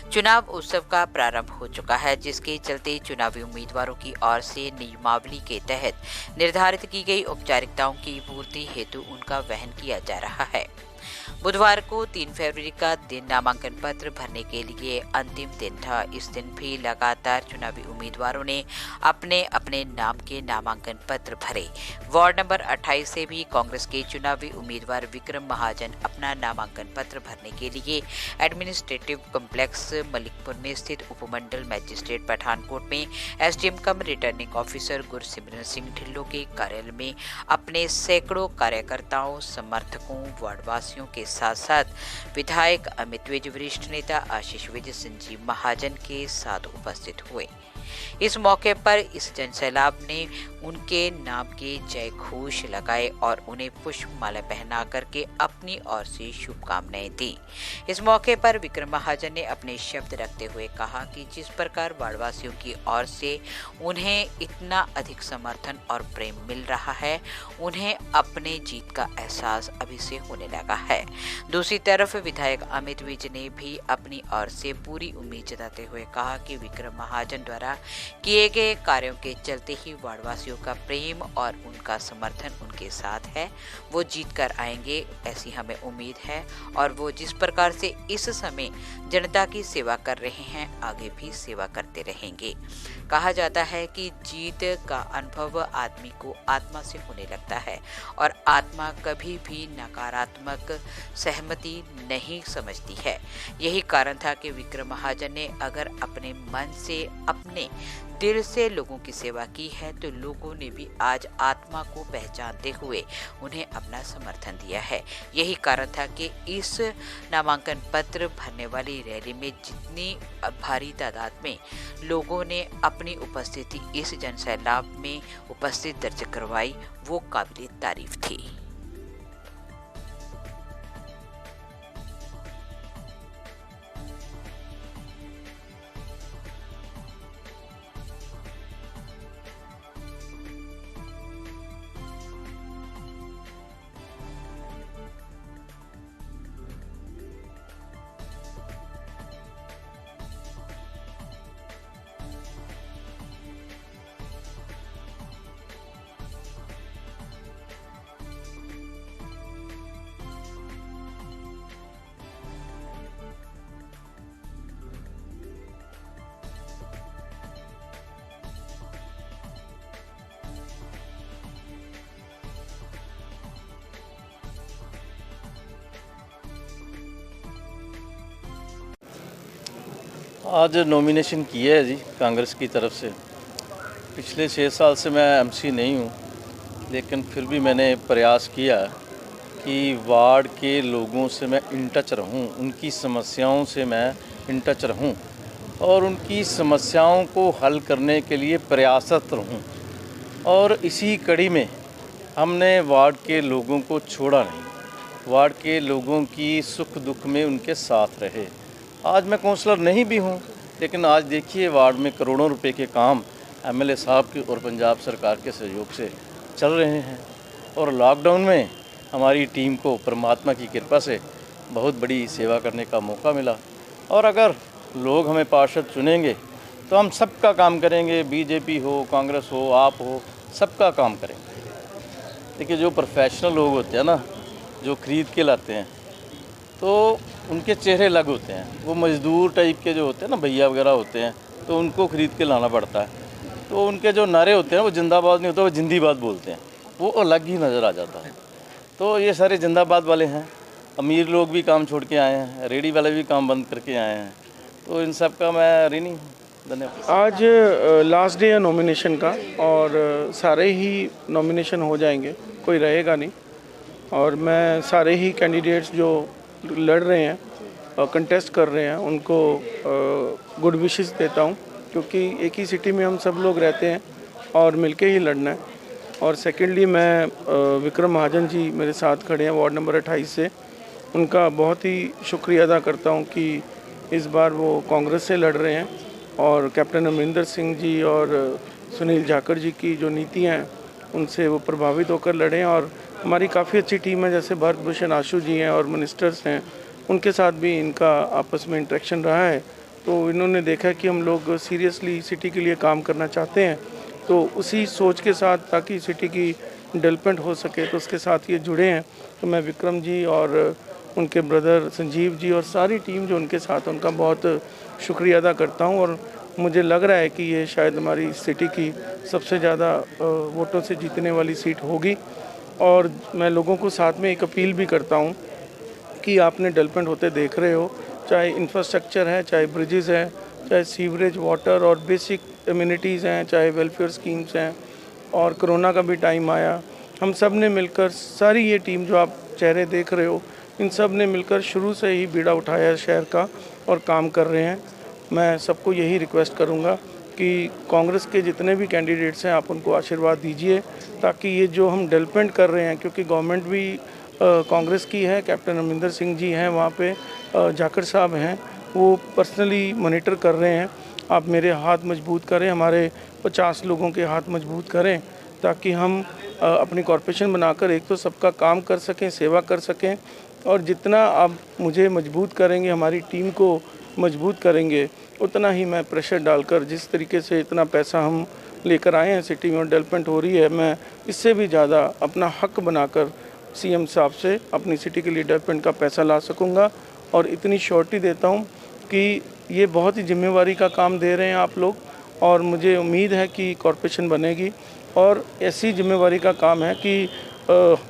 चुनाव उत्सव का प्रारंभ हो चुका है, जिसके चलते चुनावी उम्मीदवारों की ओर से नियमावली के तहत निर्धारित की गई औपचारिकताओं की पूर्ति हेतु उनका वहन किया जा रहा है। बुधवार को 3 फरवरी का दिन नामांकन पत्र भरने के लिए अंतिम दिन था। इस दिन भी लगातार चुनावी उम्मीदवारों ने अपने अपने नाम के नामांकन पत्र भरे। वार्ड नंबर 28 से भी कांग्रेस के चुनावी उम्मीदवार विक्रम महाजन अपना नामांकन पत्र भरने के लिए एडमिनिस्ट्रेटिव कॉम्प्लेक्स मलिकपुर में स्थित उपमंडल मजिस्ट्रेट पठानकोट में एसडीएम कम रिटर्निंग ऑफिसर गुरसिमरन सिंह ढिल्लों के कार्यालय में अपने सैकड़ों कार्यकर्ताओं, समर्थकों, वार्डवासियों के साथ साथ विधायक अमित विज, वरिष्ठ नेता आशीष विज, संजीव महाजन के साथ उपस्थित हुए। इस मौके पर इस जनसैलाब ने उनके नाम के जय घोष लगाए और उन्हें पुष्पमाला पहना करके अपनी ओर से शुभकामनाएं दी। इस मौके पर विक्रम महाजन ने अपने शब्द रखते हुए कहा कि जिस प्रकार वार्डवासियों की ओर से उन्हें इतना अधिक समर्थन और प्रेम मिल रहा है, उन्हें अपने जीत का एहसास अभी से होने लगा है। दूसरी तरफ विधायक अमित विज ने भी अपनी ओर से पूरी उम्मीद जताते हुए कहा कि विक्रम महाजन द्वारा किए गए कार्यों के चलते ही वार्डवासियों का प्रेम और उनका समर्थन उनके साथ है। वो जीत कर आएंगे, ऐसी हमें उम्मीद है और वो जिस प्रकार से इस समय जनता की सेवा कर रहे हैं, आगे भी सेवा करते रहेंगे। कहा जाता है कि जीत का अनुभव आदमी को आत्मा से होने लगता है और आत्मा कभी भी नकारात्मक सहमति नहीं समझती है। यही कारण था कि विक्रम महाजन ने अगर अपने मन से, अपने दिल से लोगों की सेवा की है, तो लोगों ने भी आज आत्मा को पहचानते हुए उन्हें अपना समर्थन दिया है। यही कारण था कि इस नामांकन पत्र भरने वाली रैली में जितनी भारी तादाद में लोगों ने अपनी उपस्थिति इस जनसैलाब में उपस्थित दर्ज करवाई, वो काबिल तारीफ थी। आज नॉमिनेशन किया है जी कांग्रेस की तरफ से। पिछले 6 साल से मैं एमसी नहीं हूँ, लेकिन फिर भी मैंने प्रयास किया कि वार्ड के लोगों से मैं इन टच रहूँ, उनकी समस्याओं से मैं इन टच रहूँ और उनकी समस्याओं को हल करने के लिए प्रयासरत रहूँ। और इसी कड़ी में हमने वार्ड के लोगों को छोड़ा नहीं, वार्ड के लोगों की सुख दुख में उनके साथ रहे। आज मैं काउंसलर नहीं भी हूँ, लेकिन आज देखिए वार्ड में करोड़ों रुपए के काम एमएलए साहब की और पंजाब सरकार के सहयोग से चल रहे हैं। और लॉकडाउन में हमारी टीम को परमात्मा की कृपा से बहुत बड़ी सेवा करने का मौका मिला। और अगर लोग हमें पार्षद चुनेंगे तो हम सबका काम करेंगे, बीजेपी हो, कांग्रेस हो, आप हो, सबका काम करेंगे। देखिए जो प्रोफेशनल लोग होते हैं ना, जो खरीद के लाते हैं, तो उनके चेहरे अलग होते हैं। वो मज़दूर टाइप के जो होते हैं ना, भैया वगैरह होते हैं, तो उनको ख़रीद के लाना पड़ता है। तो उनके जो नारे होते हैं वो जिंदाबाद नहीं होते, वो जिंदीबाद बोलते हैं, वो अलग ही नज़र आ जाता है। तो ये सारे जिंदाबाद वाले हैं। अमीर लोग भी काम छोड़ के आए हैं, रेडी वाले भी काम बंद करके आए हैं, तो इन सब का मैं ऋणी हूँ। धन्यवाद। आज लास्ट डे है नॉमिनेशन का और सारे ही नॉमिनेशन हो जाएंगे, कोई रहेगा नहीं। और मैं सारे ही कैंडिडेट्स जो लड़ रहे हैं और कंटेस्ट कर रहे हैं उनको गुड विशेस देता हूं, क्योंकि एक ही सिटी में हम सब लोग रहते हैं और मिलके ही लड़ना है। और सेकेंडली मैं विक्रम महाजन जी मेरे साथ खड़े हैं वार्ड नंबर 28 से, उनका बहुत ही शुक्रिया अदा करता हूं कि इस बार वो कांग्रेस से लड़ रहे हैं और कैप्टन अमरिंदर सिंह जी और सुनील जाखड़ जी की जो नीतियाँ हैं उनसे वो प्रभावित होकर लड़े। और हमारी काफ़ी अच्छी टीम है, जैसे भरत भूषण आशु जी हैं और मिनिस्टर्स हैं, उनके साथ भी इनका आपस में इंटरेक्शन रहा है। तो इन्होंने देखा कि हम लोग सीरियसली सिटी के लिए काम करना चाहते हैं, तो उसी सोच के साथ ताकि सिटी की डेवलपमेंट हो सके तो उसके साथ ये जुड़े हैं। तो मैं विक्रम जी और उनके ब्रदर संजीव जी और सारी टीम जो उनके साथ, उनका बहुत शुक्रिया अदा करता हूँ। और मुझे लग रहा है कि ये शायद हमारी सिटी की सबसे ज़्यादा वोटों से जीतने वाली सीट होगी। और मैं लोगों को साथ में एक अपील भी करता हूँ कि आपने डेवलपमेंट होते देख रहे हो, चाहे इंफ्रास्ट्रक्चर है, चाहे ब्रिजेज़ हैं, चाहे सीवरेज, वाटर और बेसिक एमिनिटीज़ हैं, चाहे वेलफेयर स्कीम्स हैं, और कोरोना का भी टाइम आया, हम सब ने मिलकर, सारी ये टीम जो आप चेहरे देख रहे हो, इन सब ने मिलकर शुरू से ही बीड़ा उठाया है शहर का और काम कर रहे हैं। मैं सबको यही रिक्वेस्ट करूंगा कि कांग्रेस के जितने भी कैंडिडेट्स हैं आप उनको आशीर्वाद दीजिए, ताकि ये जो हम डेवलपमेंट कर रहे हैं, क्योंकि गवर्नमेंट भी कांग्रेस की है, कैप्टन अमरिंदर सिंह जी हैं वहाँ पे, जाखड़ साहब हैं, वो पर्सनली मॉनिटर कर रहे हैं। आप मेरे हाथ मजबूत करें, हमारे 50 लोगों के हाथ मजबूत करें, ताकि हम अपनी कॉरपोरेशन बनाकर एक तो सबका काम कर सकें, सेवा कर सकें, और जितना आप मुझे मजबूत करेंगे, हमारी टीम को मजबूत करेंगे, उतना ही मैं प्रेशर डालकर, जिस तरीके से इतना पैसा हम लेकर आए हैं सिटी में और डेवलपमेंट हो रही है, मैं इससे भी ज़्यादा अपना हक बनाकर सीएम साहब से अपनी सिटी के लिए डेवलपमेंट का पैसा ला सकूंगा। और इतनी श्योरिटी देता हूं कि ये बहुत ही जिम्मेवारी का काम दे रहे हैं आप लोग, और मुझे उम्मीद है कि कॉरपोरेशन बनेगी। और ऐसी जिम्मेवारी का काम है कि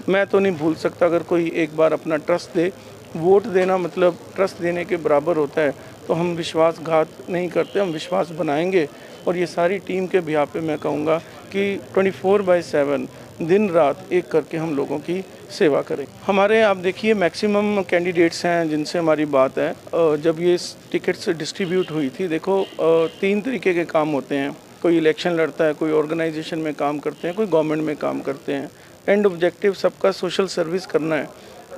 मैं तो नहीं भूल सकता, अगर कोई एक बार अपना ट्रस्ट दे, वोट देना मतलब ट्रस्ट देने के बराबर होता है, तो हम विश्वासघात नहीं करते, हम विश्वास बनाएंगे। और ये सारी टीम के बिहार पे मैं कहूँगा कि 24/7 दिन रात एक करके हम लोगों की सेवा करें। हमारे आप देखिए मैक्सिमम कैंडिडेट्स हैं जिनसे हमारी बात है। जब ये टिकट्स डिस्ट्रीब्यूट हुई थी, देखो 3 तरीके के काम होते हैं, कोई इलेक्शन लड़ता है, कोई ऑर्गेनाइजेशन में काम करते हैं, कोई गवर्नमेंट में काम करते हैं। एंड ऑब्जेक्टिव सबका सोशल सर्विस करना है।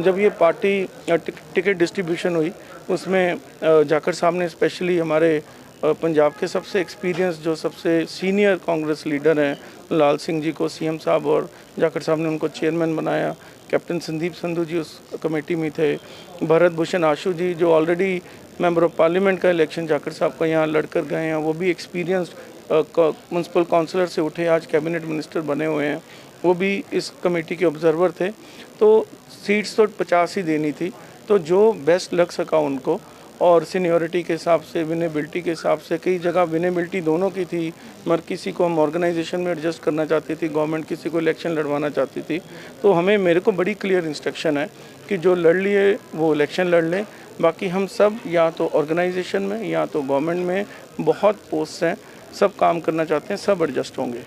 जब ये पार्टी टिकट डिस्ट्रीब्यूशन हुई, उसमें जाखड़ साहब ने स्पेशली हमारे पंजाब के सबसे एक्सपीरियंस, जो सबसे सीनियर कांग्रेस लीडर हैं, लाल सिंह जी को सीएम साहब और जाखड़ साहब ने उनको चेयरमैन बनाया। कैप्टन संदीप संधू जी उस कमेटी में थे। भरत भूषण आशु जी जो ऑलरेडी मेंबर ऑफ पार्लियामेंट का इलेक्शन जाखड़ साहब का यहाँ लड़कर गए हैं, वो भी एक्सपीरियंस्ड म्यूनसिपल काउंसलर से उठे, आज कैबिनेट मिनिस्टर बने हुए हैं, वो भी इस कमेटी के ऑब्जर्वर थे। तो सीट्स तो 50 ही देनी थी, तो जो बेस्ट लग सका उनको, और सीनियरिटी के हिसाब से, विनेबिलिटी के हिसाब से, कई जगह विनेबिलिटी दोनों की थी, मगर किसी को हम ऑर्गेनाइजेशन में एडजस्ट करना चाहती थी, गवर्नमेंट किसी को इलेक्शन लड़वाना चाहती थी। तो मेरे को बड़ी क्लियर इंस्ट्रक्शन है कि जो लड़ लिए वो इलेक्शन लड़ लें, बाकी हम सब या तो ऑर्गेनाइजेशन में या तो गवर्नमेंट में, बहुत पोस्ट हैं, सब काम करना चाहते हैं, सब एडजस्ट होंगे।